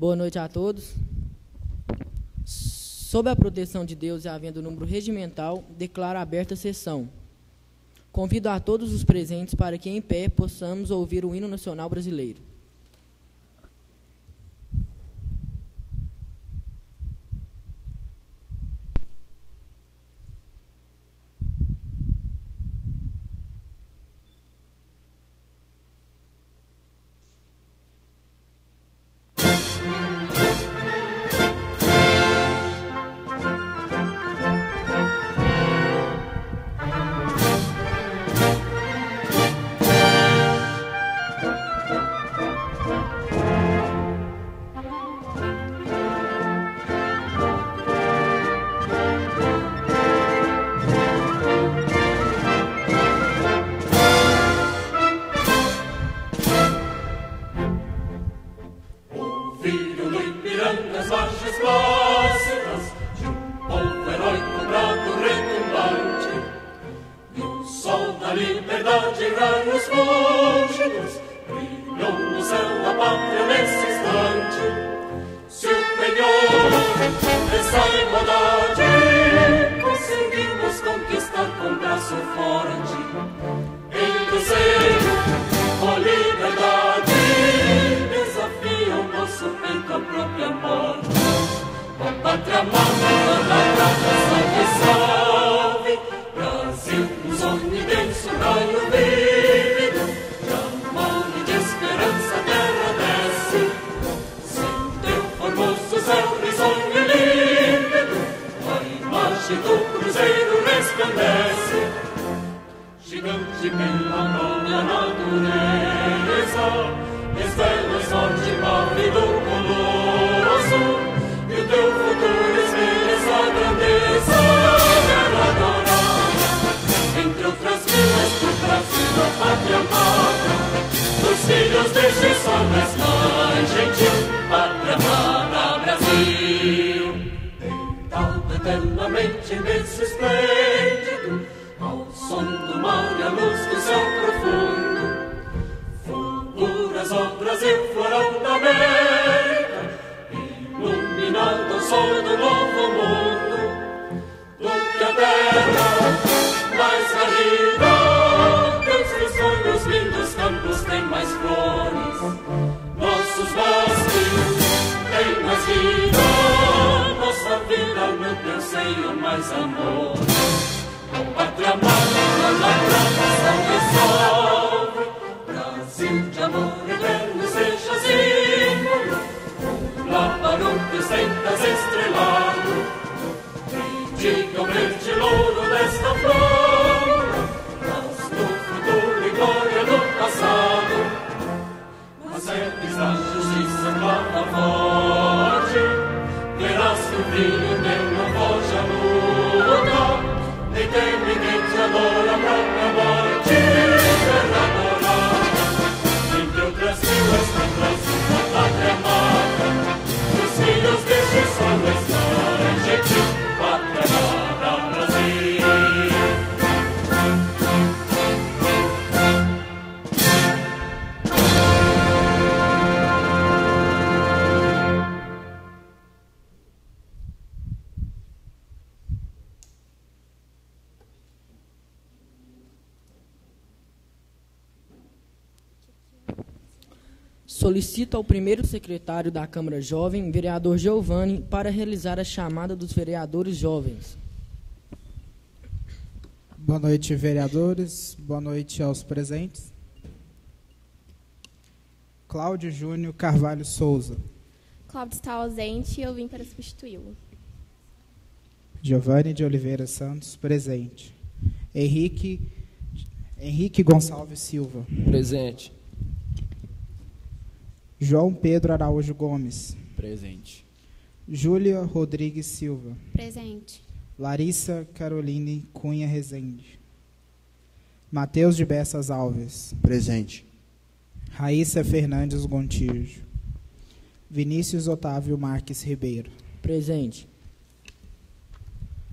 Boa noite a todos. Sob a proteção de Deus e havendo número regimental, declaro aberta a sessão. Convido a todos os presentes para que, em pé, possamos ouvir o hino nacional brasileiro. Solicito ao primeiro secretário da Câmara Jovem, vereador Giovanni, para realizar a chamada dos vereadores jovens. Boa noite, vereadores. Boa noite aos presentes. Cláudio Júnior Carvalho Souza. Cláudio está ausente e eu vim para substituí-lo. Giovanni de Oliveira Santos, presente. Henrique Gonçalves Silva. Presente. João Pedro Araújo Gomes. Presente. Júlia Rodrigues Silva. Presente. Larissa Caroline Cunha Rezende. Mateus de Bessas Alves. Presente. Raíssa Fernandes Gontijo. Vinícius Otávio Marques Ribeiro. Presente.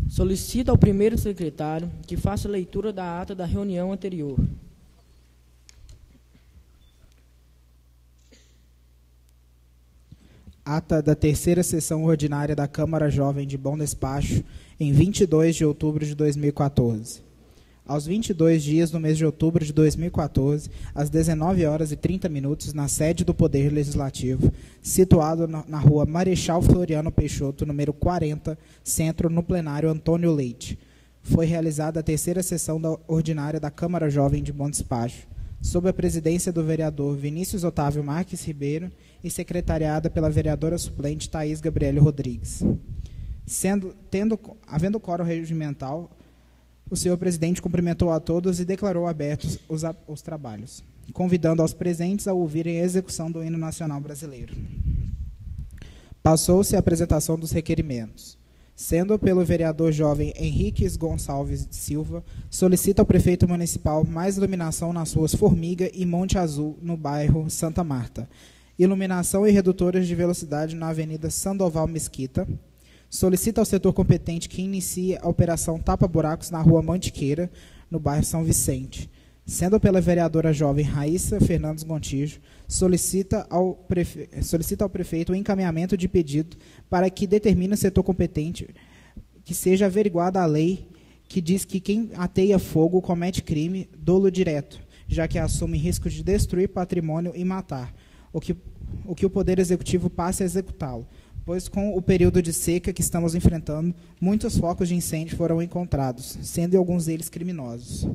Solicito ao primeiro secretário que faça leitura da ata da reunião anterior. Ata da terceira sessão ordinária da Câmara Jovem de Bom Despacho, em 22 de outubro de 2014. Aos 22 dias do mês de outubro de 2014, às 19h30, na sede do Poder Legislativo, situado na rua Marechal Floriano Peixoto, número 40, Centro, no plenário Antônio Leite, foi realizada a terceira sessão ordinária da Câmara Jovem de Bom Despacho, sob a presidência do vereador Vinícius Otávio Marques Ribeiro e secretariada pela vereadora suplente Thaís Gabriele Rodrigues. Havendo quórum regimental, o senhor presidente cumprimentou a todos e declarou abertos os trabalhos, convidando aos presentes a ouvirem a execução do hino nacional brasileiro. Passou-se a apresentação dos requerimentos. Sendo pelo vereador jovem Henriques Gonçalves Silva, solicita ao prefeito municipal mais iluminação nas ruas Formiga e Monte Azul, no bairro Santa Marta. Iluminação e redutores de velocidade na Avenida Sandoval Mesquita. Solicita ao setor competente que inicie a operação Tapa-Buracos na rua Mantiqueira, no bairro São Vicente. Sendo pela vereadora jovem Raíssa Fernandes Gontijo, solicita ao prefeito o encaminhamento de pedido para que determine o setor competente que seja averiguada a lei que diz que quem ateia fogo comete crime dolo direto, já que assume risco de destruir patrimônio e matar, o que o Poder Executivo passe a executá-lo, pois com o período de seca que estamos enfrentando, muitos focos de incêndio foram encontrados, sendo alguns deles criminosos.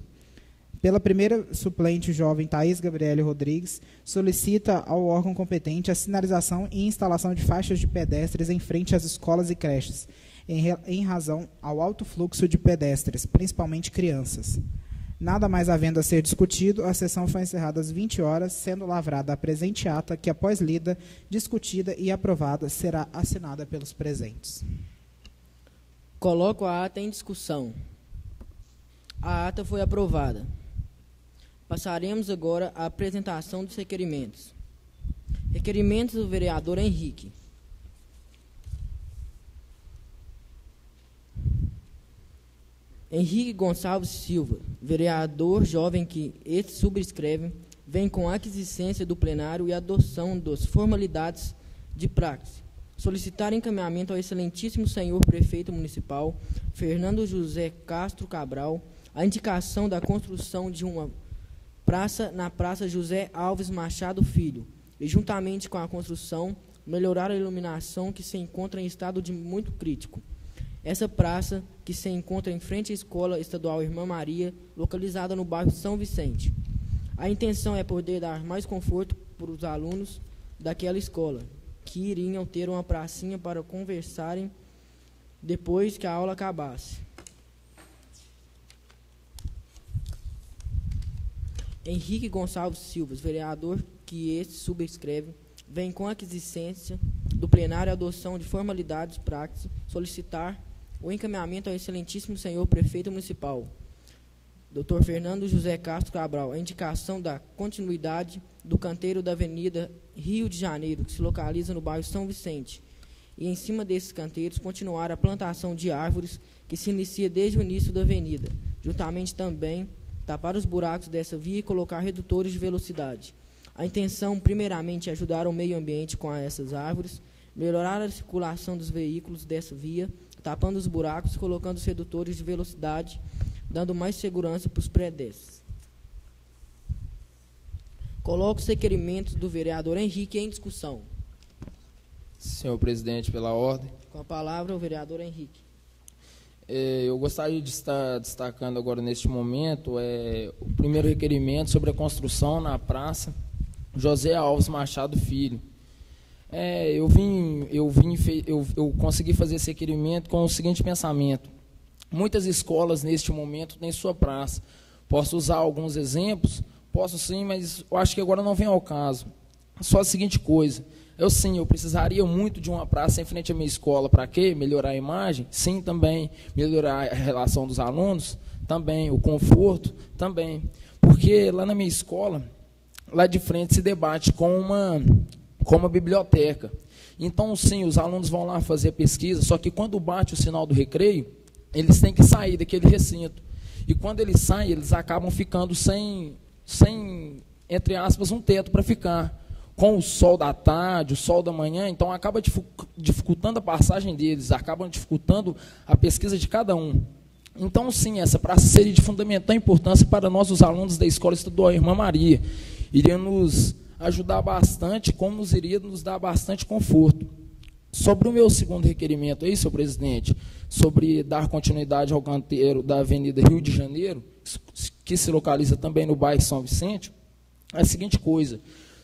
Pela primeira suplente jovem Thaís Gabriele Rodrigues, solicita ao órgão competente a sinalização e instalação de faixas de pedestres em frente às escolas e creches, em razão ao alto fluxo de pedestres, principalmente crianças. Nada mais havendo a ser discutido, a sessão foi encerrada às 20 horas, sendo lavrada a presente ata, que após lida, discutida e aprovada, será assinada pelos presentes. Coloco a ata em discussão. A ata foi aprovada. Passaremos agora à apresentação dos requerimentos. Requerimentos do vereador Henrique. Henrique Gonçalves Silva, vereador jovem que este subscreve, vem com a aquisência do plenário e adoção das formalidades de praxe. Solicitar encaminhamento ao excelentíssimo senhor prefeito municipal, Fernando José Castro Cabral, a indicação da construção de uma praça na Praça José Alves Machado Filho, e juntamente com a construção, melhorar a iluminação que se encontra em estado de muito crítico. Essa praça, que se encontra em frente à Escola Estadual Irmã Maria, localizada no bairro São Vicente. A intenção é poder dar mais conforto para os alunos daquela escola, que iriam ter uma pracinha para conversarem depois que a aula acabasse. Henrique Gonçalves Silva, vereador que este subscreve, vem com a aquisência do plenário a adoção de formalidades práticas, solicitar o encaminhamento ao excelentíssimo senhor prefeito municipal, Dr. Fernando José Castro Cabral, a indicação da continuidade do canteiro da Avenida Rio de Janeiro, que se localiza no bairro São Vicente, e em cima desses canteiros continuar a plantação de árvores que se inicia desde o início da avenida, juntamente também tapar os buracos dessa via e colocar redutores de velocidade. A intenção, primeiramente, é ajudar o meio ambiente com essas árvores, melhorar a circulação dos veículos dessa via, tapando os buracos e colocando os redutores de velocidade, dando mais segurança para os pedestres. Coloco os requerimentos do vereador Henrique em discussão. Senhor presidente, pela ordem. Com a palavra, o vereador Henrique. Eu gostaria de estar destacando agora, neste momento, o primeiro requerimento sobre a construção na Praça José Alves Machado Filho. Eu consegui fazer esse requerimento com o seguinte pensamento. Muitas escolas, neste momento, têm sua praça. Posso usar alguns exemplos? Posso sim, mas eu acho que agora não vem ao caso. Só a seguinte coisa. Eu precisaria muito de uma praça em frente à minha escola. Para quê? Melhorar a imagem? Sim, também. Melhorar a relação dos alunos? Também. O conforto? Também. Porque lá na minha escola, lá de frente, se debate com uma biblioteca. Então, sim, os alunos vão lá fazer pesquisa, só que quando bate o sinal do recreio, eles têm que sair daquele recinto. E quando eles saem, eles acabam ficando sem, entre aspas, um teto para ficar. com o sol da tarde, o sol da manhã, então acaba dificultando a passagem deles, acabam dificultando a pesquisa de cada um. Então, sim, essa praça seria de fundamental importância para nós, os alunos da Escola Estadual Irmã Maria. Iria nos ajudar bastante, como nos iria nos dar bastante conforto. Sobre o meu segundo requerimento aí, senhor presidente, sobre dar continuidade ao canteiro da Avenida Rio de Janeiro, que se localiza também no bairro São Vicente, é a seguinte coisa: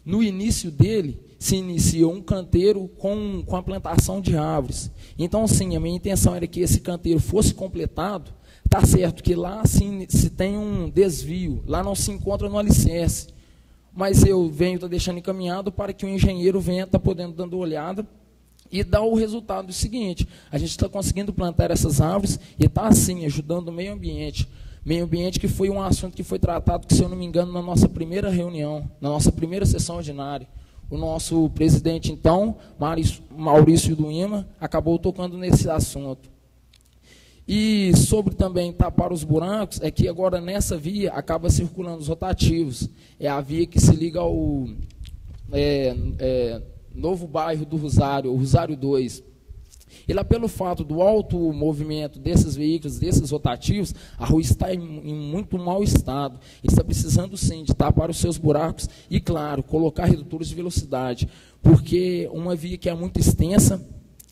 no início dele, se inicia um canteiro com a plantação de árvores. Então, sim, a minha intenção era que esse canteiro fosse completado. Está certo que lá sim, se tem um desvio, lá não se encontra no alicerce, mas eu venho deixando encaminhado para que o engenheiro venha podendo dando uma olhada e dar o resultado do seguinte: a gente está conseguindo plantar essas árvores e está, assim, ajudando o meio ambiente. Meio ambiente que foi um assunto que foi tratado, se eu não me engano, na nossa primeira reunião, na nossa primeira sessão ordinária. O nosso presidente, então, Maurício Duima, acabou tocando nesse assunto. E sobre também tapar os buracos, é que agora nessa via acaba circulando os rotativos. É a via que se liga ao novo bairro do Rosário, o Rosário 2. E lá, pelo fato do alto movimento desses veículos, desses rotativos, a rua está em muito mau estado. Está precisando, sim, de tapar os seus buracos e, claro, colocar redutores de velocidade, porque uma via que é muito extensa,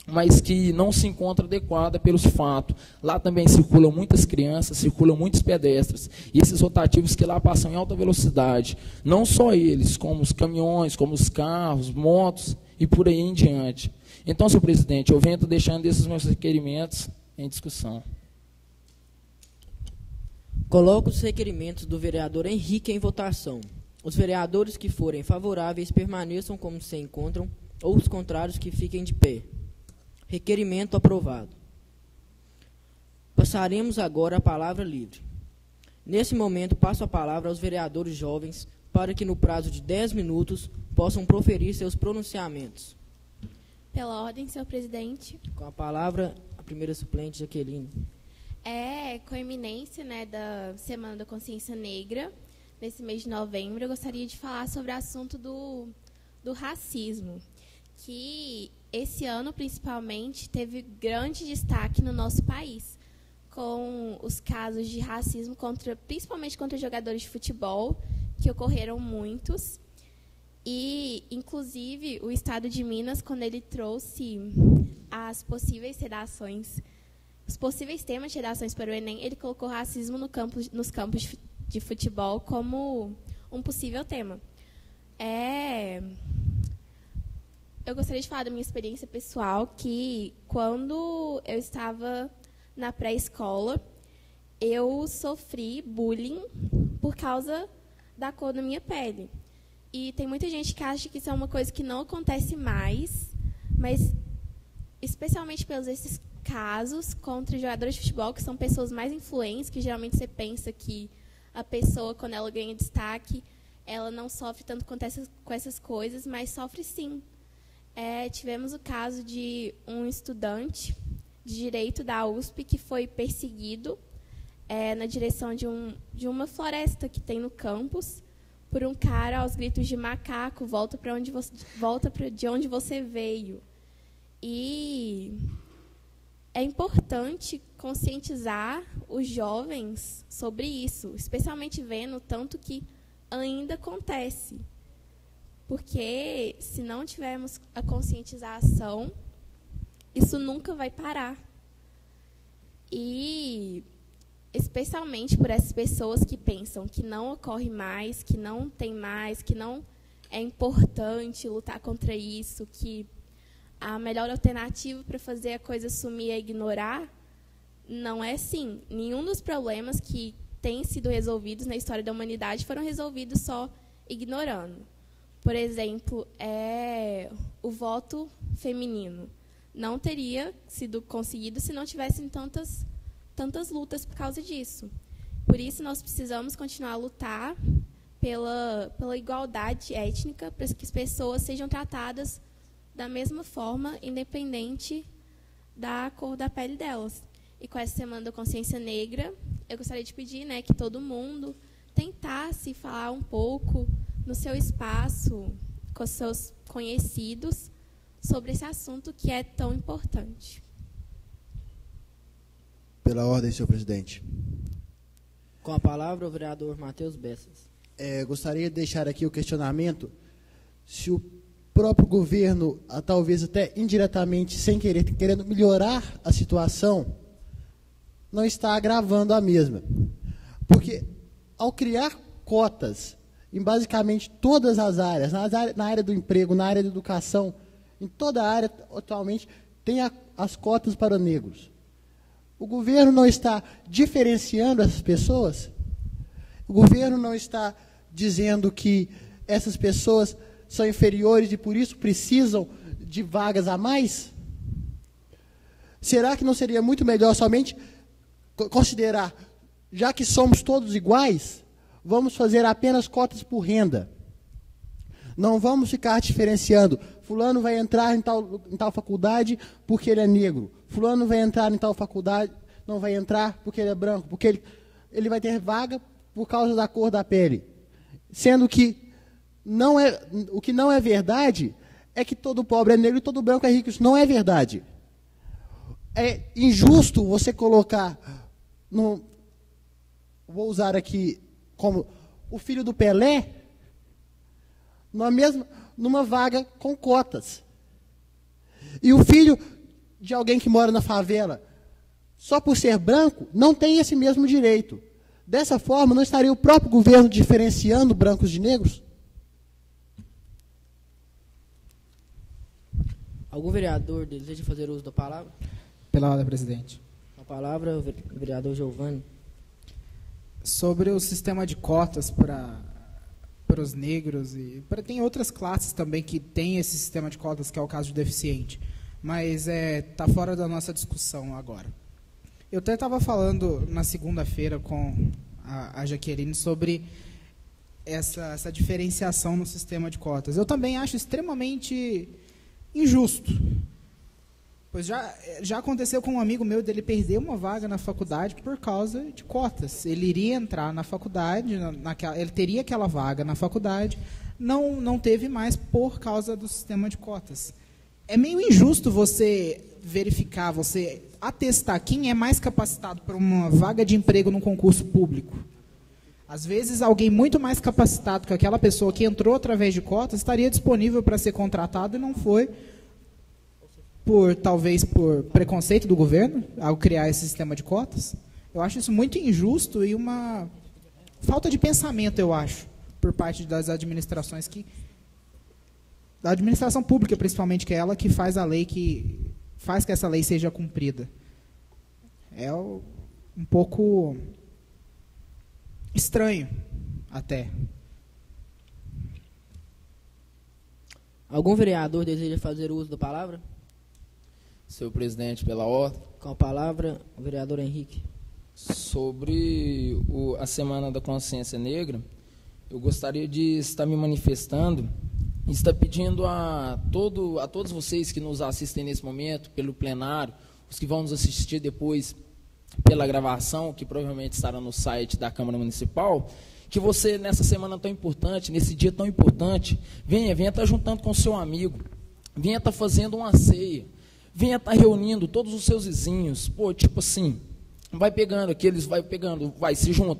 mas que não se encontra adequada pelos fatos. Lá também circulam muitas crianças, circulam muitos pedestres, e esses rotativos que lá passam em alta velocidade, não só eles, como os caminhões, como os carros, motos, e por aí em diante. Então, senhor presidente, eu venho deixando esses meus requerimentos em discussão. Coloco os requerimentos do vereador Henrique em votação. Os vereadores que forem favoráveis permaneçam como se encontram, ou os contrários que fiquem de pé. Requerimento aprovado. Passaremos agora a palavra livre. Nesse momento, passo a palavra aos vereadores jovens para que, no prazo de 10 minutos, possam proferir seus pronunciamentos. Pela ordem, senhor presidente. Com a palavra, a primeira suplente, Jaqueline. Com a iminência, da Semana da Consciência Negra, nesse mês de novembro, eu gostaria de falar sobre o assunto do racismo, que esse ano, principalmente, teve grande destaque no nosso país, com os casos de racismo, principalmente contra jogadores de futebol, que ocorreram muitos. E, inclusive, o Estado de Minas, quando ele trouxe as possíveis redações, os possíveis temas de redações para o Enem, ele colocou racismo nos campos de futebol como um possível tema. Eu gostaria de falar da minha experiência pessoal, que quando eu estava na pré-escola, eu sofri bullying por causa da cor da minha pele. E tem muita gente que acha que isso é uma coisa que não acontece mais, mas especialmente pelos esses casos contra jogadores de futebol, que são pessoas mais influentes, que geralmente você pensa que a pessoa, quando ela ganha destaque, ela não sofre tanto com essas coisas, mas sofre sim. Tivemos o caso de um estudante de Direito da USP que foi perseguido na direção de uma floresta que tem no campus, por um cara aos gritos de macaco, volta de onde você veio. E é importante conscientizar os jovens sobre isso, especialmente vendo tanto que ainda acontece. Porque, se não tivermos a conscientização, isso nunca vai parar. E, especialmente por essas pessoas que pensam que não ocorre mais, que não tem mais, que não é importante lutar contra isso, que a melhor alternativa para fazer a coisa sumir é ignorar, não é assim. Nenhum dos problemas que têm sido resolvidos na história da humanidade foram resolvidos só ignorando. Por exemplo, o voto feminino não teria sido conseguido se não tivessem tantas lutas por causa disso. Por isso, nós precisamos continuar a lutar pela igualdade étnica, para que as pessoas sejam tratadas da mesma forma, independente da cor da pele delas. E com essa Semana da Consciência Negra, eu gostaria de pedir que todo mundo tentasse falar um pouco no seu espaço, com os seus conhecidos sobre esse assunto que é tão importante. Pela ordem, senhor presidente. Com a palavra, o vereador Matheus Bessas. Gostaria de deixar aqui o questionamento se o próprio governo, talvez até indiretamente, sem querer, querendo melhorar a situação, não está agravando a mesma. Porque, ao criar cotas em basicamente todas as áreas, na área do emprego, na área da educação, em toda a área, atualmente, tem as cotas para negros. O governo não está diferenciando essas pessoas? O governo não está dizendo que essas pessoas são inferiores e, por isso, precisam de vagas a mais? Será que não seria muito melhor somente considerar, já que somos todos iguais, vamos fazer apenas cotas por renda? Não vamos ficar diferenciando. Fulano vai entrar em tal faculdade porque ele é negro. Fulano vai entrar em tal faculdade, não vai entrar porque ele é branco, porque ele vai ter vaga por causa da cor da pele. Sendo que o que não é verdade é que todo pobre é negro e todo branco é rico. Isso não é verdade. É injusto você colocar, vou usar aqui como o filho do Pelé, numa vaga com cotas. E o filho de alguém que mora na favela, só por ser branco, não tem esse mesmo direito. Dessa forma, não estaria o próprio governo diferenciando brancos de negros? Algum vereador deseja fazer uso da palavra? Pela ordem, presidente. A palavra, o vereador Giovanni. Sobre o sistema de cotas para os negros, e tem outras classes também que tem esse sistema de cotas, que é o caso de deficiente, mas está fora da nossa discussão agora. Eu até estava falando na segunda-feira com a Jaqueline sobre essa diferenciação no sistema de cotas. Eu também acho extremamente injusto, pois já aconteceu com um amigo meu dele perder uma vaga na faculdade por causa de cotas. Ele iria entrar na faculdade, ele teria aquela vaga na faculdade, não teve mais por causa do sistema de cotas. É meio injusto você verificar, você atestar quem é mais capacitado para uma vaga de emprego num concurso público. Às vezes, alguém muito mais capacitado que aquela pessoa que entrou através de cotas estaria disponível para ser contratado e não foi, talvez por preconceito do governo, ao criar esse sistema de cotas. Eu acho isso muito injusto e uma falta de pensamento, eu acho, por parte das administrações da administração pública, principalmente, que é ela que faz a lei, que faz que essa lei seja cumprida. É um pouco estranho, até. Algum vereador deseja fazer uso da palavra? Senhor presidente, pela ordem. Com a palavra, o vereador Henrique. Sobre a Semana da Consciência Negra, eu gostaria de estar me manifestando e estar pedindo a todos vocês que nos assistem nesse momento, pelo plenário, os que vão nos assistir depois pela gravação, que provavelmente estará no site da Câmara Municipal, que você, nessa semana tão importante, nesse dia tão importante, venha estar juntando com o seu amigo, venha estar fazendo uma ceia, venha estar reunindo todos os seus vizinhos, tipo assim,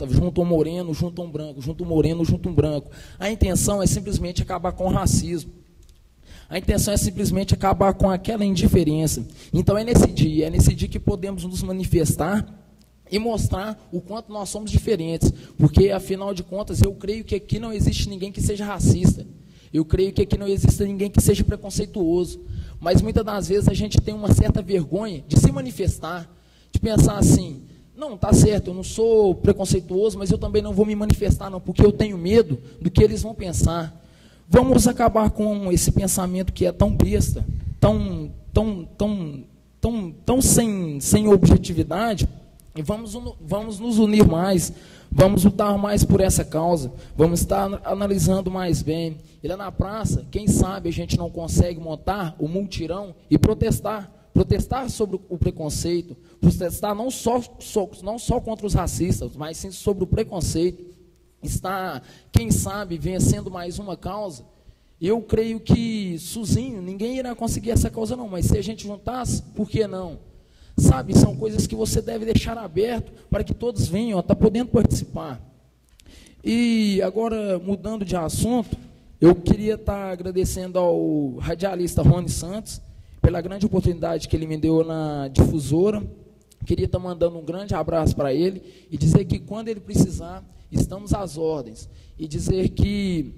junta um moreno, junta um branco, junta um moreno, junta um branco. A intenção é simplesmente acabar com o racismo. A intenção é simplesmente acabar com aquela indiferença. Então é nesse dia que podemos nos manifestar e mostrar o quanto nós somos diferentes. Porque, afinal de contas, eu creio que aqui não existe ninguém que seja racista. Eu creio que aqui não existe ninguém que seja preconceituoso. Mas muitas das vezes a gente tem uma certa vergonha de se manifestar, de pensar assim, não, tá certo, eu não sou preconceituoso, mas eu também não vou me manifestar, não, porque eu tenho medo do que eles vão pensar. Vamos acabar com esse pensamento que é tão besta, tão sem objetividade, e vamos nos unir mais, vamos lutar mais por essa causa, vamos estar analisando mais bem. E lá na praça, quem sabe a gente não consegue montar o multirão e protestar sobre o preconceito, protestar não só contra os racistas, mas sim sobre o preconceito. Quem sabe, vencendo mais uma causa, Eu creio que sozinho ninguém irá conseguir essa causa não, mas se a gente juntasse, por que não? Sabe, são coisas que você deve deixar aberto para que todos venham, tá podendo participar. E agora, mudando de assunto, eu queria estar agradecendo ao radialista Rony Santos pela grande oportunidade que ele me deu na difusora. Queria estar mandando um grande abraço para ele e dizer que quando ele precisar, estamos às ordens. E dizer que,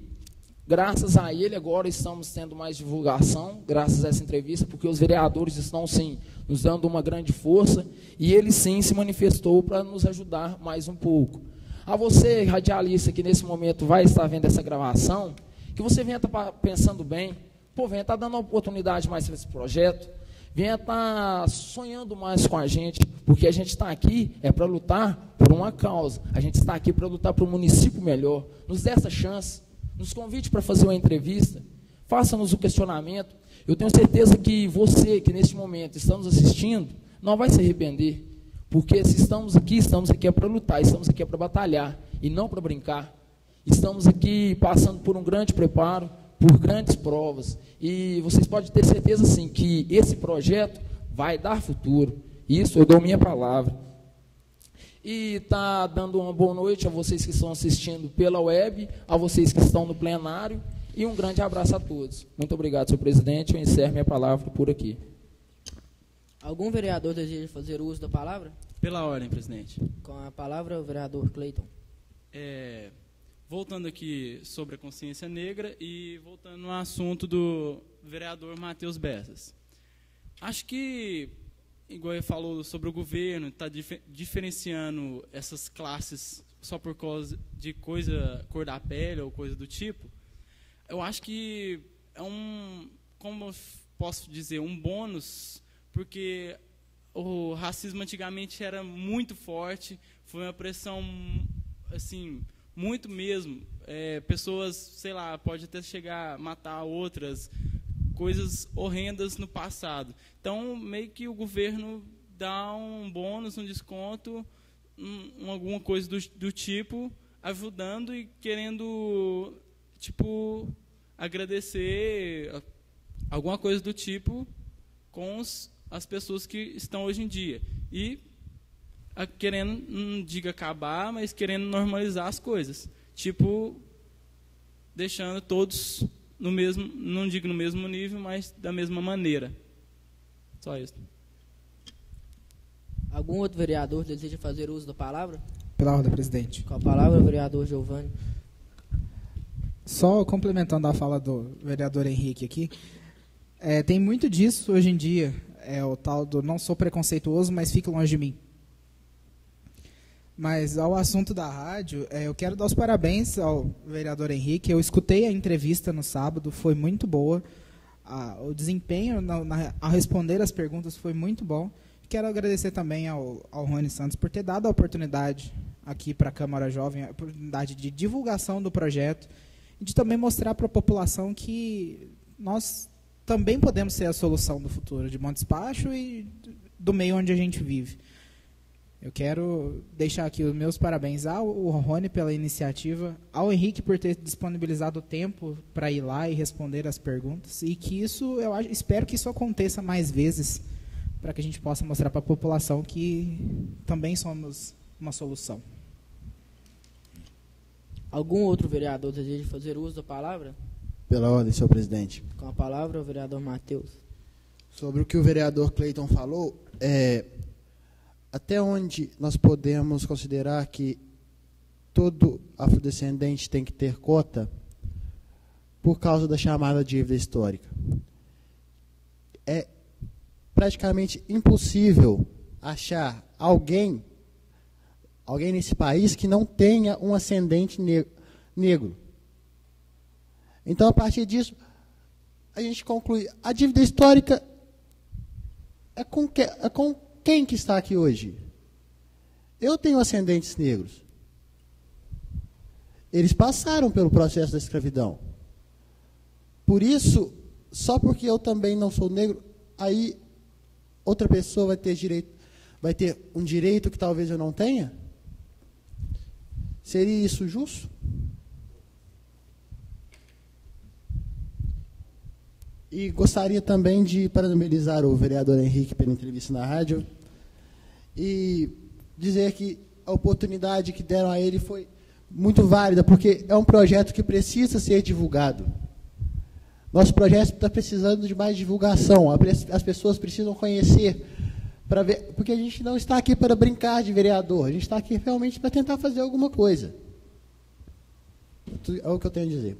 graças a ele, agora estamos tendo mais divulgação, graças a essa entrevista, porque os vereadores estão, sim, nos dando uma grande força, e ele, sim, se manifestou para nos ajudar mais um pouco. A você, radialista, que nesse momento vai estar vendo essa gravação, que você venha estar pensando bem, venha estar dando uma oportunidade mais para esse projeto, venha estar sonhando mais com a gente, porque a gente está aqui para lutar por uma causa, a gente está aqui para lutar por um município melhor. Nos dê essa chance, nos convide para fazer uma entrevista, faça-nos o questionamento. Eu tenho certeza que você, que neste momento está nos assistindo, não vai se arrepender, porque se estamos aqui para lutar, estamos aqui para batalhar, e não para brincar. Estamos aqui passando por um grande preparo, por grandes provas, e vocês podem ter certeza, sim, que esse projeto vai dar futuro. Isso eu dou minha palavra. E está dando uma boa noite a vocês que estão assistindo pela web, a vocês que estão no plenário, e um grande abraço a todos. Muito obrigado, senhor presidente. Eu encerro minha palavra por aqui. Algum vereador deseja fazer uso da palavra? Pela ordem, presidente. Com a palavra, o vereador Cleiton. Voltando aqui sobre a consciência negra e voltando no assunto do vereador Matheus Bessas. Acho que, igual ele falou sobre o governo, está diferenciando essas classes só por causa de cor da pele ou coisa do tipo. Eu acho que é como eu posso dizer, um bônus, porque o racismo antigamente era muito forte, foi uma pressão, assim, muito mesmo. Pessoas, sei lá, pode até chegar a matar outras, coisas horrendas no passado. Então, meio que o governo dá um bônus, um desconto, alguma coisa do tipo, ajudando e querendo, tipo, agradecer, alguma coisa do tipo, com as pessoas que estão hoje em dia. E querendo, não digo acabar, mas querendo normalizar as coisas. Tipo, deixando todos no mesmo, não digo no mesmo nível, mas da mesma maneira. Só isso. Algum outro vereador deseja fazer uso da palavra? Pela ordem, presidente. Com a palavra, o vereador Giovanni. Só complementando a fala do vereador Henrique aqui, tem muito disso hoje em dia, o tal do não sou preconceituoso, mas fique longe de mim. Mas ao assunto da rádio, eu quero dar os parabéns ao vereador Henrique. Eu escutei a entrevista no sábado, foi muito boa. O desempenho ao responder as perguntas foi muito bom. Quero agradecer também ao Rony Santos por ter dado a oportunidade aqui para a Câmara Jovem, a oportunidade de divulgação do projeto, e de também mostrar para a população que nós também podemos ser a solução do futuro de Montes Baixos e do meio onde a gente vive. Eu quero deixar aqui os meus parabéns ao Rony pela iniciativa, ao Henrique por ter disponibilizado o tempo para ir lá e responder as perguntas, e que isso, espero que isso aconteça mais vezes, para que a gente possa mostrar para a população que também somos uma solução. Algum outro vereador deseja fazer uso da palavra? Pela ordem, senhor presidente. Com a palavra, o vereador Matheus. Sobre o que o vereador Cleiton falou, até onde nós podemos considerar que todo afrodescendente tem que ter cota por causa da chamada dívida histórica? É praticamente impossível achar alguém nesse país que não tenha um ascendente negro. Então, a partir disso, a gente conclui, a dívida histórica é com quem que está aqui hoje? Eu tenho ascendentes negros. Eles passaram pelo processo da escravidão. Por isso, só porque eu também não sou negro, aí outra pessoa vai ter um direito que talvez eu não tenha? Seria isso justo? E gostaria também de parabenizar o vereador Henrique pela entrevista na rádio e dizer que a oportunidade que deram a ele foi muito válida, porque é um projeto que precisa ser divulgado. Nosso projeto está precisando de mais divulgação, as pessoas precisam conhecer, para ver, porque a gente não está aqui para brincar de vereador, a gente está aqui realmente para tentar fazer alguma coisa. É o que eu tenho a dizer.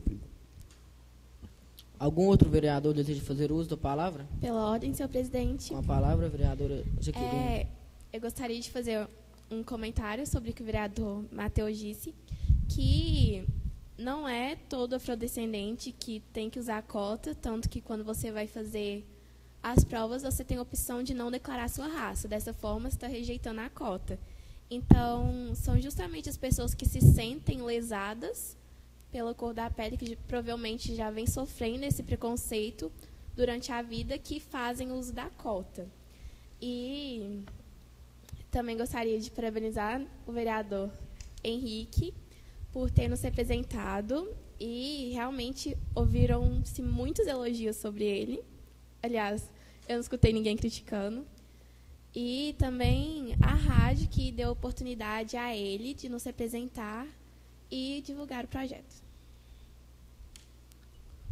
Algum outro vereador deseja fazer uso da palavra? Pela ordem, senhor presidente. Com a palavra, vereadora Jaqueline. Eu gostaria de fazer um comentário sobre o que o vereador Matheus disse, que não é todo afrodescendente que tem que usar a cota, tanto que quando você vai fazer as provas, você tem a opção de não declarar sua raça. Dessa forma, você está rejeitando a cota. Então, são justamente as pessoas que se sentem lesadas pela cor da pele, que provavelmente já vem sofrendo esse preconceito durante a vida, que fazem uso da cota. E também gostaria de parabenizar o vereador Henrique por ter nos representado e realmente ouviram-se muitos elogios sobre ele. Aliás, eu não escutei ninguém criticando. E também a rádio, que deu oportunidade a ele de nos representar e divulgar o projeto.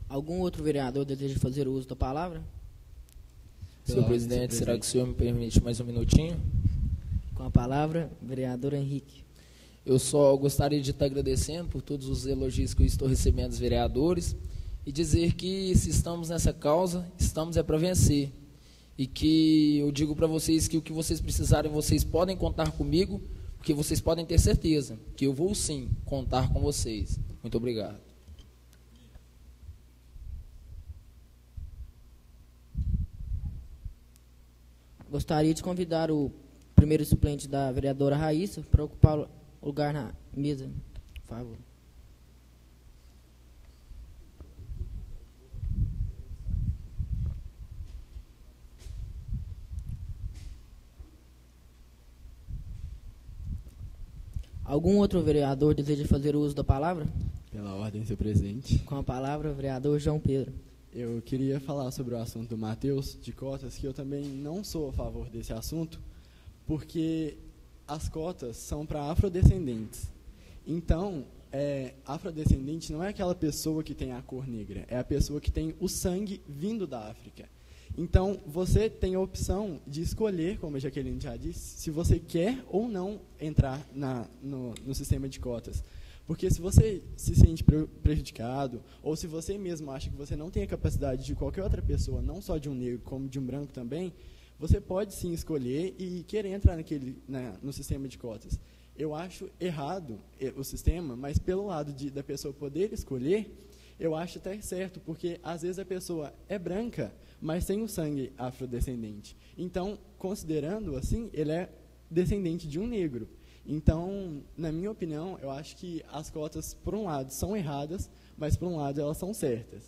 Algum outro vereador deseja fazer uso da palavra? Senhor presidente, será que o senhor me permite mais um minutinho? Com a palavra, vereador Henrique. Eu só gostaria de estar agradecendo por todos os elogios que eu estou recebendo dos vereadores e dizer que, se estamos nessa causa, estamos para vencer. E que eu digo para vocês que o que vocês precisarem, vocês podem contar comigo, porque vocês podem ter certeza que eu vou sim contar com vocês. Muito obrigado. Gostaria de convidar o primeiro suplente da vereadora Raíssa para ocupar o lugar na mesa, por favor. Algum outro vereador deseja fazer uso da palavra? Pela ordem, senhor presidente. Com a palavra, vereador João Pedro. Eu queria falar sobre o assunto do Matheus, de cotas, que eu também não sou a favor desse assunto, porque as cotas são para afrodescendentes. Então, afrodescendente não é aquela pessoa que tem a cor negra, é a pessoa que tem o sangue vindo da África. Então, você tem a opção de escolher, como a Jaqueline já disse, se você quer ou não entrar no sistema de cotas. Porque se você se sente prejudicado, ou se você mesmo acha que você não tem a capacidade de qualquer outra pessoa, não só de um negro, como de um branco também, você pode sim escolher e querer entrar no sistema de cotas. Eu acho errado o sistema, mas pelo lado da pessoa poder escolher, eu acho até certo, porque às vezes a pessoa é branca, mas tem o sangue afrodescendente. Então, considerando assim, ele é descendente de um negro. Então, na minha opinião, eu acho que as cotas, por um lado, são erradas, mas, por um lado, elas são certas.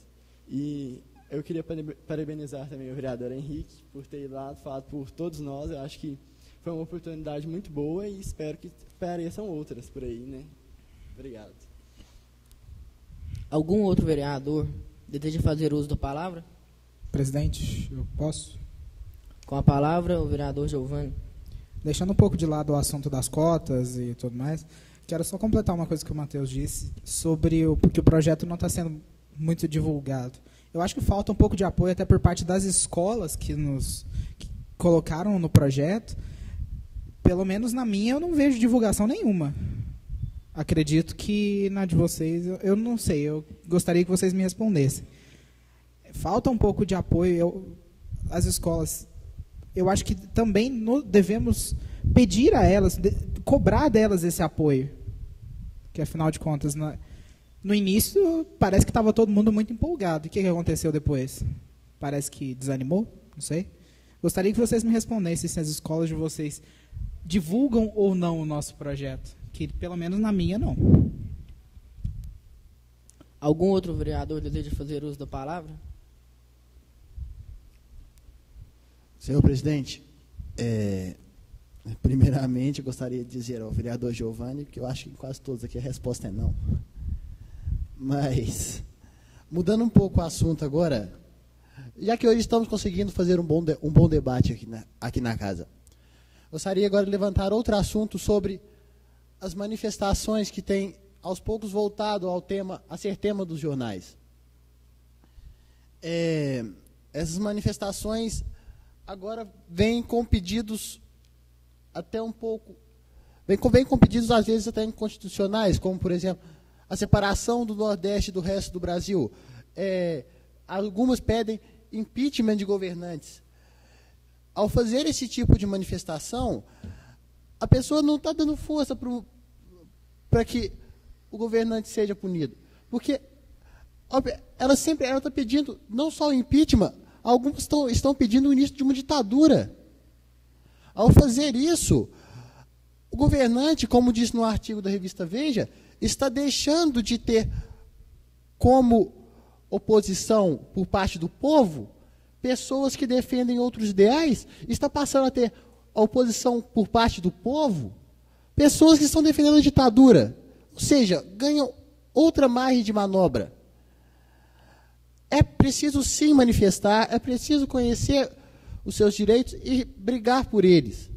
E eu queria parabenizar também o vereador Henrique por ter ido lá, falado por todos nós. Eu acho que foi uma oportunidade muito boa e espero que apareçam outras por aí, né? Obrigado. Algum outro vereador deseja fazer uso da palavra? Presidente, eu posso? Com a palavra, o vereador Giovanni. Deixando um pouco de lado o assunto das cotas e tudo mais, quero só completar uma coisa que o Matheus disse sobre porque o projeto não está sendo muito divulgado. Eu acho que falta um pouco de apoio até por parte das escolas que colocaram no projeto. Pelo menos na minha eu não vejo divulgação nenhuma. Acredito que na de vocês, eu não sei, eu gostaria que vocês me respondessem. Falta um pouco de apoio às escolas. Eu acho que também devemos pedir a elas, cobrar delas esse apoio. Que, afinal de contas, no início, parece que estava todo mundo muito empolgado. E o que aconteceu depois? Parece que desanimou? Não sei. Gostaria que vocês me respondessem se as escolas de vocês divulgam ou não o nosso projeto. Que, pelo menos na minha, não. Algum outro vereador deseja fazer uso da palavra? Senhor presidente, primeiramente eu gostaria de dizer ao vereador Giovanni, que eu acho que em quase todos aqui a resposta é não. Mas, mudando um pouco o assunto agora, Já que hoje estamos conseguindo fazer um bom debate aqui na casa, gostaria agora de levantar outro assunto sobre as manifestações que têm, aos poucos, voltado a ser tema dos jornais. Essas manifestações agora vêm com pedidos até um pouco... Vêm com pedidos, às vezes, até inconstitucionais, como, por exemplo, a separação do Nordeste do resto do Brasil. Algumas pedem impeachment de governantes. Ao fazer esse tipo de manifestação, a pessoa não está dando força para que o governante seja punido. Porque ela está pedindo não só o impeachment, alguns estão pedindo o início de uma ditadura. Ao fazer isso, o governante, como diz no artigo da revista Veja, está deixando de ter como oposição por parte do povo pessoas que defendem outros ideais, está passando a ter a oposição por parte do povo pessoas que estão defendendo a ditadura. Ou seja, ganham outra margem de manobra. É preciso sim manifestar, é preciso conhecer os seus direitos e brigar por eles.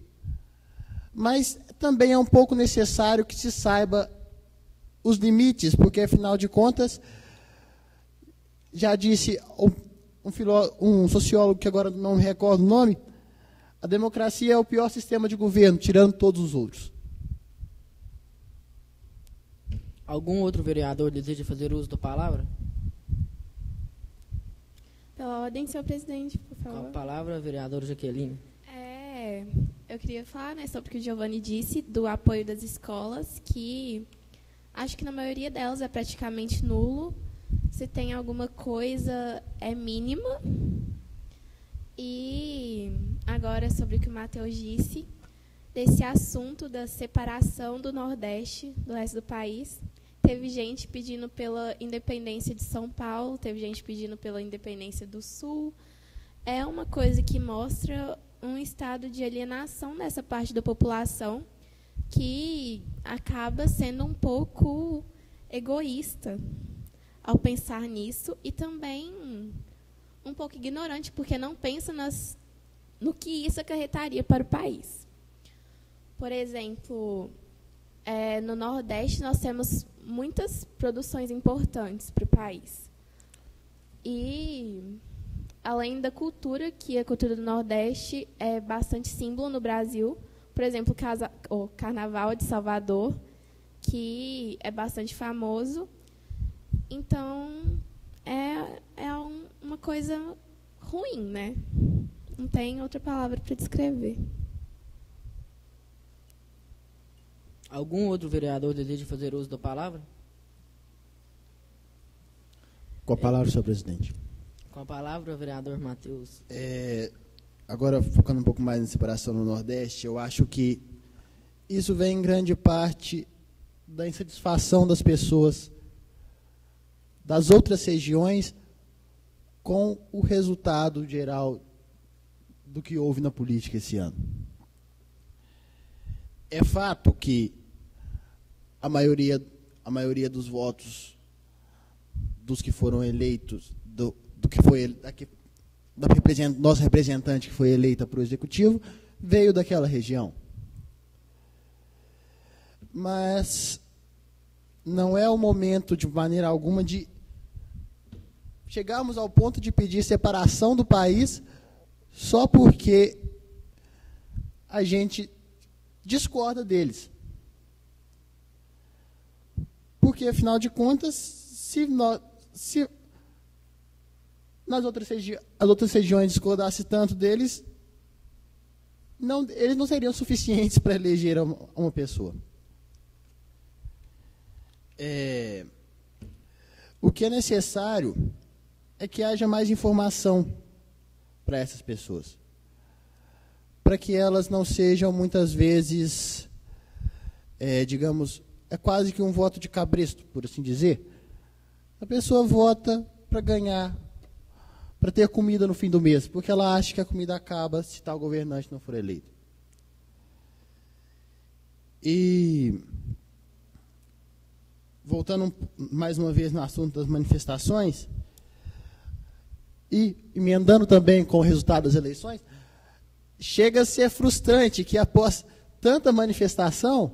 Mas também é um pouco necessário que se saiba os limites, porque, afinal de contas, já disse um sociólogo que agora não me recordo o nome, a democracia é o pior sistema de governo, tirando todos os outros. Algum outro vereador deseja fazer uso da palavra? Pela ordem, senhor presidente, por favor. Com a palavra, vereadora Jaqueline. Eu queria falar, sobre o que o Giovanni disse, do apoio das escolas, que acho que na maioria delas é praticamente nulo. Se tem alguma coisa, é mínima. E agora, sobre o que o Matheus disse, desse assunto da separação do Nordeste do resto do país. Teve gente pedindo pela independência de São Paulo, teve gente pedindo pela independência do Sul. É uma coisa que mostra um estado de alienação dessa parte da população que acaba sendo um pouco egoísta ao pensar nisso e também um pouco ignorante, porque não pensa no que isso acarretaria para o país. Por exemplo, no Nordeste nós temos muitas produções importantes para o país. E, além da cultura, que a cultura do Nordeste é bastante símbolo no Brasil, por exemplo, o Carnaval de Salvador, que é bastante famoso. Então, uma coisa ruim, né? Não tem outra palavra para descrever. Algum outro vereador deseja fazer uso da palavra? Com a palavra, senhor presidente. Com a palavra, vereador Matheus. Agora, focando um pouco mais na separação no Nordeste, eu acho que isso vem em grande parte da insatisfação das pessoas das outras regiões com o resultado geral do que houve na política esse ano. É fato que a maioria dos votos dos que foram eleitos, nossa representante que foi eleita para o Executivo, veio daquela região. Mas não é o momento, de maneira alguma, de chegarmos ao ponto de pedir separação do país só porque a gente discorda deles. Porque, afinal de contas, se as outras regiões discordassem tanto deles, eles não seriam suficientes para eleger uma pessoa. O que é necessário é que haja mais informação para essas pessoas, para que elas não sejam, muitas vezes, digamos, é quase que um voto de cabresto, por assim dizer. A pessoa vota para ganhar, para ter comida no fim do mês, porque ela acha que a comida acaba se tal governante não for eleito. E, voltando mais uma vez no assunto das manifestações, e emendando também com o resultado das eleições, chega a ser frustrante que após tanta manifestação,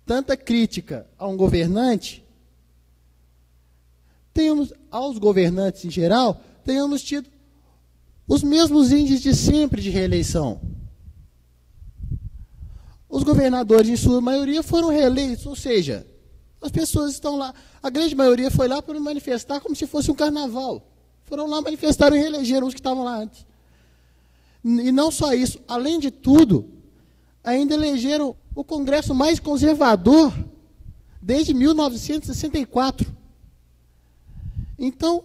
tanta crítica a um governante, aos governantes em geral, tenhamos tido os mesmos índices de sempre de reeleição. Os governadores, em sua maioria, foram reeleitos, ou seja, as pessoas estão lá, a grande maioria foi lá para manifestar como se fosse um carnaval. Foram lá, manifestaram e reelegeram os que estavam lá antes. E não só isso, além de tudo, ainda elegeram o Congresso mais conservador desde 1964. Então,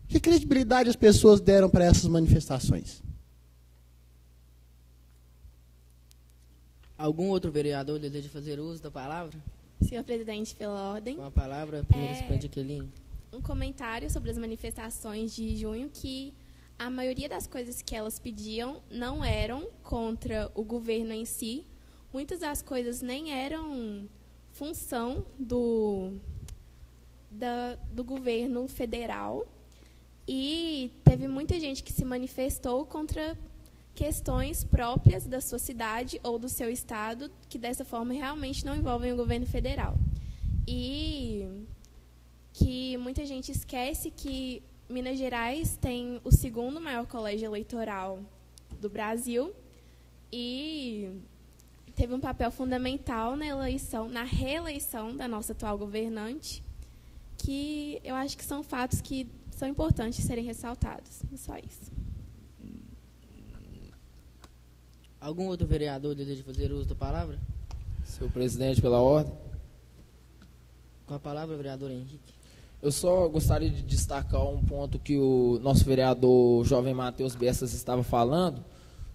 que credibilidade as pessoas deram para essas manifestações? Algum outro vereador deseja fazer uso da palavra? Senhor presidente, pela ordem. Com a palavra, primeiro suplente Jaqueline. Um comentário sobre as manifestações de junho, que a maioria das coisas que elas pediam não eram contra o governo em si. Muitas das coisas nem eram função do governo federal. E teve muita gente que se manifestou contra questões próprias da sua cidade ou do seu estado, que dessa forma realmente não envolvem o governo federal. E que muita gente esquece que Minas Gerais tem o segundo maior colégio eleitoral do Brasil e teve um papel fundamental na reeleição da nossa atual governante, que eu acho que são fatos que são importantes serem ressaltados. Só isso. Algum outro vereador deseja fazer uso da palavra? Senhor presidente, pela ordem. Com a palavra, vereador Henrique. Eu só gostaria de destacar um ponto que o nosso vereador jovem Matheus Bessas estava falando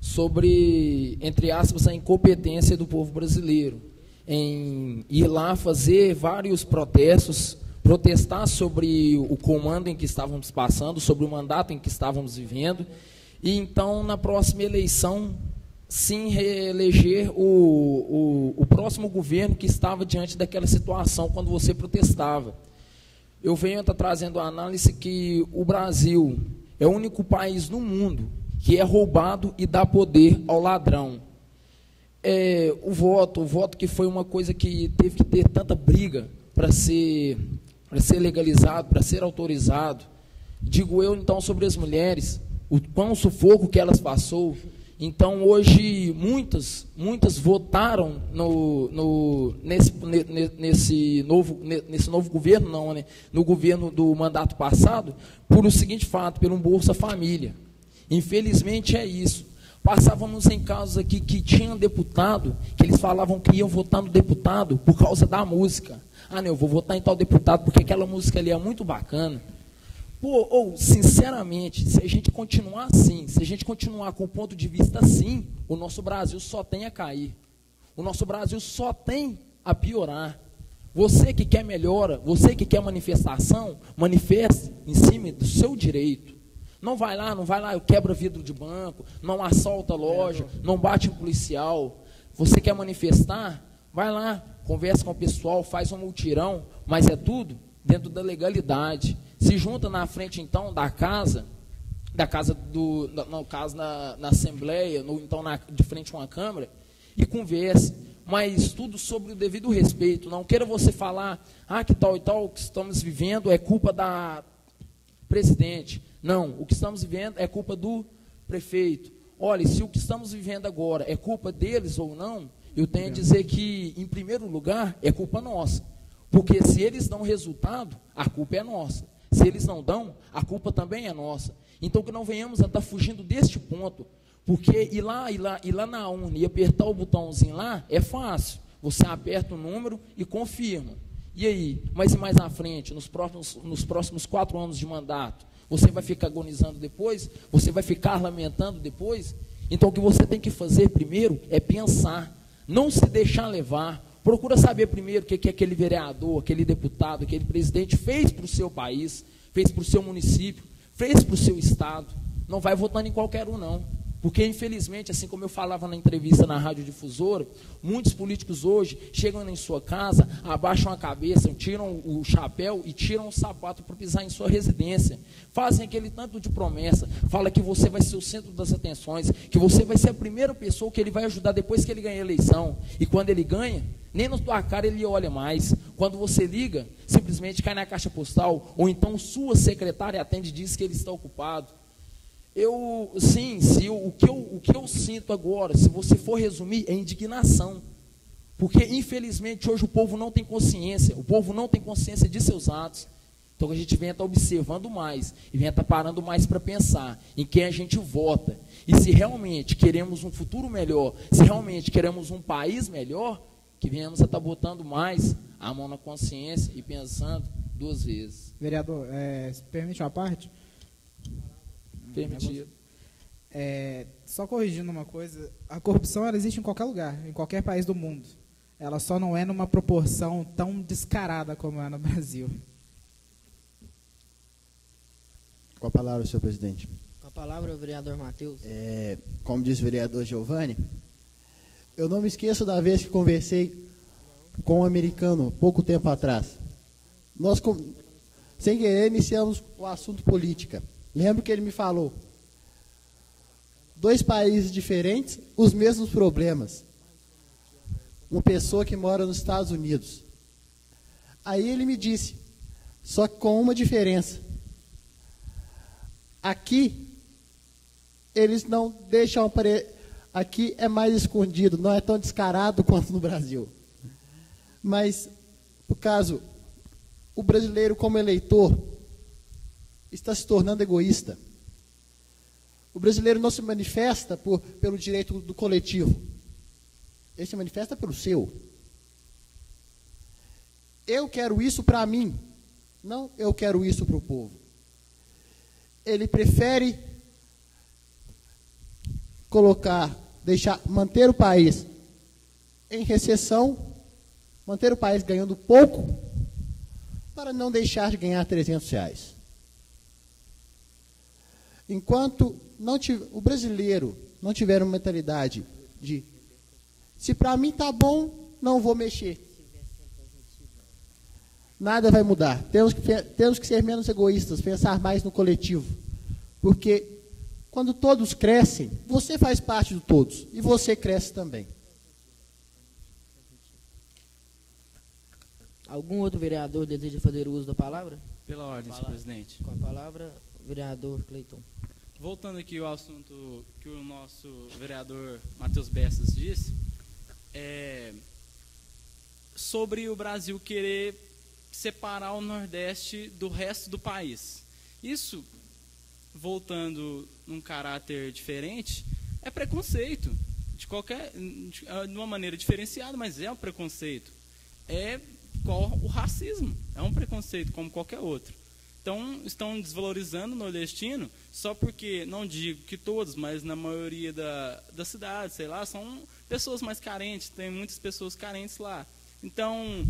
sobre, entre aspas, a incompetência do povo brasileiro em ir lá fazer vários protestos, protestar sobre o comando em que estávamos passando, sobre o mandato em que estávamos vivendo, e então, na próxima eleição, sim, reeleger o próximo governo que estava diante daquela situação quando você protestava. Eu venho trazendo a análise que o Brasil é o único país no mundo que é roubado e dá poder ao ladrão. O voto que foi uma coisa que teve que ter tanta briga para ser legalizado, para ser autorizado. Digo eu, então, sobre as mulheres, o quão sufoco que elas passou. Então, hoje, muitas votaram nesse novo governo, não, né? No governo do mandato passado, por o seguinte fato, por um Bolsa Família. Infelizmente, é isso. Passávamos em casos aqui que tinham deputado, que eles falavam que iam votar no deputado por causa da música. Ah, não, eu vou votar em tal deputado porque aquela música ali é muito bacana. Sinceramente, se a gente continuar assim, se a gente continuar com o ponto de vista assim, o nosso Brasil só tem a cair. O nosso Brasil só tem a piorar. Você que quer melhora, você que quer manifestação, manifeste em cima do seu direito. Não vai lá, quebra vidro de banco, não assalta loja, não bate em policial. Você quer manifestar? Vai lá, conversa com o pessoal, faz um mutirão, mas é tudo dentro da legalidade. Se junta na frente, então, na Assembleia, então de frente a uma Câmara, e converse, mas tudo sobre o devido respeito. Não queira você falar, que tal e tal, o que estamos vivendo é culpa da presidente. Não, o que estamos vivendo é culpa do prefeito. Olha, se o que estamos vivendo agora é culpa deles ou não, eu tenho a dizer que, em primeiro lugar, é culpa nossa. Porque se eles dão resultado, a culpa é nossa. Se eles não dão, a culpa também é nossa. Então, que não venhamos a estar fugindo deste ponto, porque ir lá na urna e apertar o botãozinho lá é fácil. Você aperta o número e confirma. E aí? Mas e mais à frente, nos próximos 4 anos de mandato, você vai ficar agonizando depois? Você vai ficar lamentando depois? Então, o que você tem que fazer primeiro é pensar, não se deixar levar. Procura saber primeiro o que aquele vereador, aquele deputado, aquele presidente fez para o seu país, fez para o seu município, fez para o seu estado. Não vai votando em qualquer um, não. Porque, infelizmente, assim como eu falava na entrevista na Rádio Difusora, muitos políticos hoje chegam em sua casa, abaixam a cabeça, tiram o chapéu e tiram o sapato para pisar em sua residência. Fazem aquele tanto de promessa, fala que você vai ser o centro das atenções, que você vai ser a primeira pessoa que ele vai ajudar depois que ele ganhar a eleição. E quando ele ganha, nem na tua cara ele olha mais. Quando você liga, simplesmente cai na caixa postal, ou então sua secretária atende e diz que ele está ocupado. O que eu sinto agora, se você for resumir, é indignação. Porque, infelizmente, hoje o povo não tem consciência. O povo não tem consciência de seus atos. Então, a gente vem estar observando mais. E vem estar parando mais para pensar em quem a gente vota. E se realmente queremos um futuro melhor, se realmente queremos um país melhor, que venhamos a estar botando mais a mão na consciência e pensando duas vezes. Vereador, permite uma parte? Permitido. Só corrigindo uma coisa, a corrupção ela existe em qualquer lugar, em qualquer país do mundo. Ela só não é numa proporção tão descarada como é no Brasil. Com a palavra, senhor presidente. Com a palavra, o vereador Matheus. Como disse o vereador Giovanni, eu não me esqueço da vez que conversei com um americano, pouco tempo atrás. Nós, sem querer, iniciamos o assunto política. Lembro que ele me falou, 2 países diferentes, os mesmos problemas. Uma pessoa que mora nos Estados Unidos. Aí ele me disse, só que com uma diferença. Aqui, eles não deixam aparecer. Aqui é mais escondido, não é tão descarado quanto no Brasil. Mas, no caso, o brasileiro como eleitor está se tornando egoísta. O brasileiro não se manifesta pelo direito do coletivo. Ele se manifesta pelo seu. Eu quero isso para mim, não eu quero isso para o povo. Ele prefere manter o país em recessão, manter o país ganhando pouco, para não deixar de ganhar R$300. Enquanto o brasileiro não tiver uma mentalidade de se para mim está bom, não vou mexer, nada vai mudar. Temos que ser menos egoístas, pensar mais no coletivo. Porque quando todos crescem, você faz parte de todos e você cresce também. Algum outro vereador deseja fazer uso da palavra? Pela ordem, senhor presidente. Com a palavra, vereador Cleiton. Voltando aqui ao assunto que o nosso vereador Matheus Bessas disse, sobre o Brasil querer separar o Nordeste do resto do país. Isso, voltando num caráter diferente, é preconceito. De uma maneira diferenciada, mas é um preconceito. É igual o racismo, é um preconceito como qualquer outro. Então, estão desvalorizando o nordestino só porque, não digo que todos, mas na maioria da cidade, sei lá, são pessoas mais carentes, tem muitas pessoas carentes lá. Então,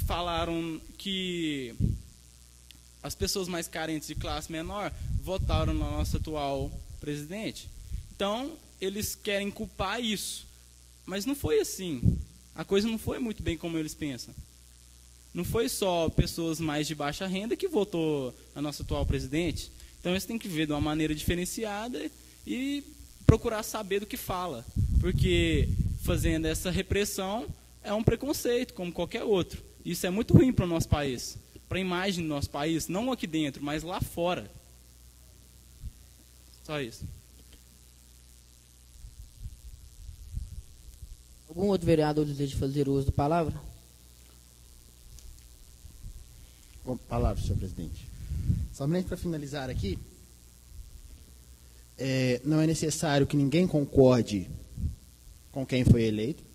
falaram que as pessoas mais carentes de classe menor votaram no nosso atual presidente. Então, eles querem culpar isso. Mas não foi assim. A coisa não foi muito bem como eles pensam. Não foi só pessoas mais de baixa renda que votou na nossa atual presidente. Então, eles têm que ver de uma maneira diferenciada e procurar saber do que fala. Porque fazendo essa repressão é um preconceito, como qualquer outro. Isso é muito ruim para o nosso país, para a imagem do nosso país, não aqui dentro, mas lá fora. Só isso. Algum outro vereador deseja fazer uso da palavra? Com a palavra, senhor presidente. Somente para finalizar aqui, não é necessário que ninguém concorde com quem foi eleito.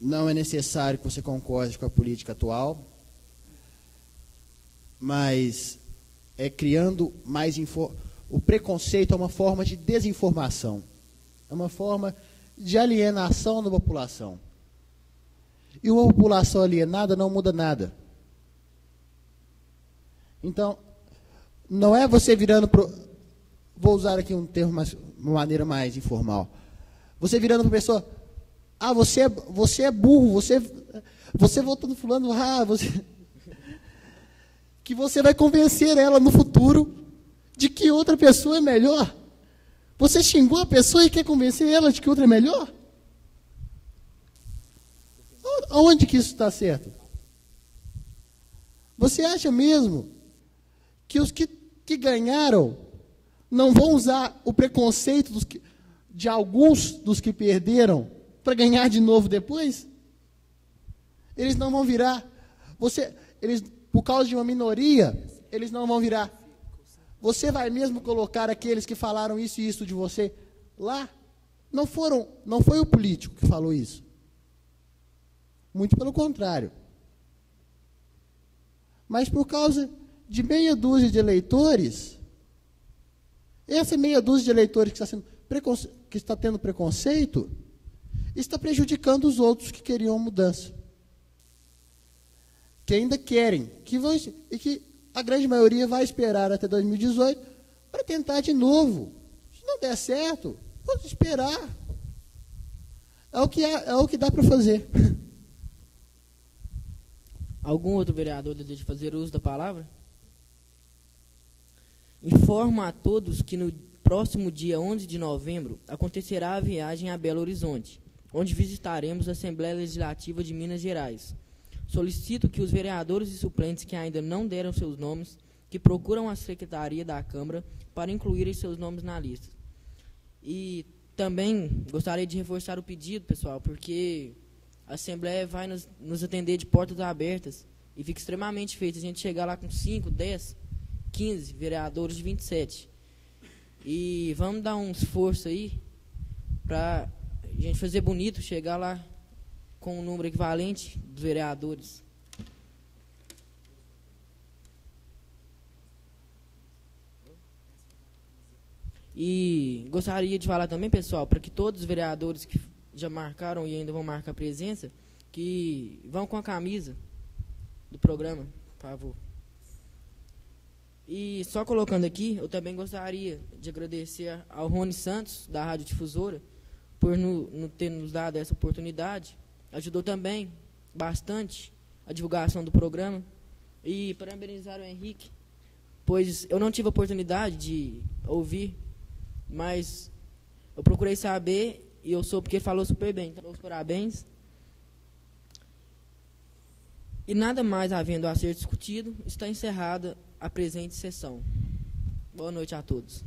Não é necessário que você concorde com a política atual, mas criando mais o preconceito é uma forma de desinformação, é uma forma de alienação da população. E uma população alienada não muda nada. Então, não é você virando vou usar aqui um termo uma maneira mais informal. Você virando para a pessoa, você é burro, você votando fulano, que você vai convencer ela no futuro de que outra pessoa é melhor. Você xingou a pessoa e quer convencer ela de que outra é melhor? Aonde que isso está certo? Você acha mesmo que os que ganharam não vão usar o preconceito de alguns dos que perderam para ganhar de novo depois? Eles não vão virar. Eles, por causa de uma minoria, eles não vão virar. Você vai mesmo colocar aqueles que falaram isso e isso de você lá? Não foi o político que falou isso. Muito pelo contrário. Mas por causa de meia dúzia de eleitores, essa meia dúzia de eleitores que está tendo preconceito, está prejudicando os outros que queriam mudança. Que ainda querem, e que a grande maioria vai esperar até 2018 para tentar de novo. Se não der certo, vamos esperar. É o que dá para fazer. Algum outro vereador deseja fazer uso da palavra? Informo a todos que no próximo dia 11 de novembro acontecerá a viagem a Belo Horizonte, onde visitaremos a Assembleia Legislativa de Minas Gerais. Solicito que os vereadores e suplentes que ainda não deram seus nomes, que procuram a Secretaria da Câmara para incluírem seus nomes na lista. E também gostaria de reforçar o pedido, pessoal, porque a Assembleia vai nos atender de portas abertas e fica extremamente feito a gente chegar lá com 5, 10, 15 vereadores de 27. E vamos dar um esforço aí para a gente fazer bonito, chegar lá com um número equivalente dos vereadores. E gostaria de falar também, pessoal, para que todos os vereadores que já marcaram e ainda vão marcar presença, que vão com a camisa do programa, por favor. E só colocando aqui, eu também gostaria de agradecer ao Rony Santos, da Rádio Difusora, por ter nos dado essa oportunidade. Ajudou também bastante a divulgação do programa. E parabenizar o Henrique, pois eu não tive a oportunidade de ouvir, mas eu procurei saber e eu soube que ele falou super bem. Então, parabéns. E nada mais havendo a ser discutido, está encerrada a presente sessão. Boa noite a todos.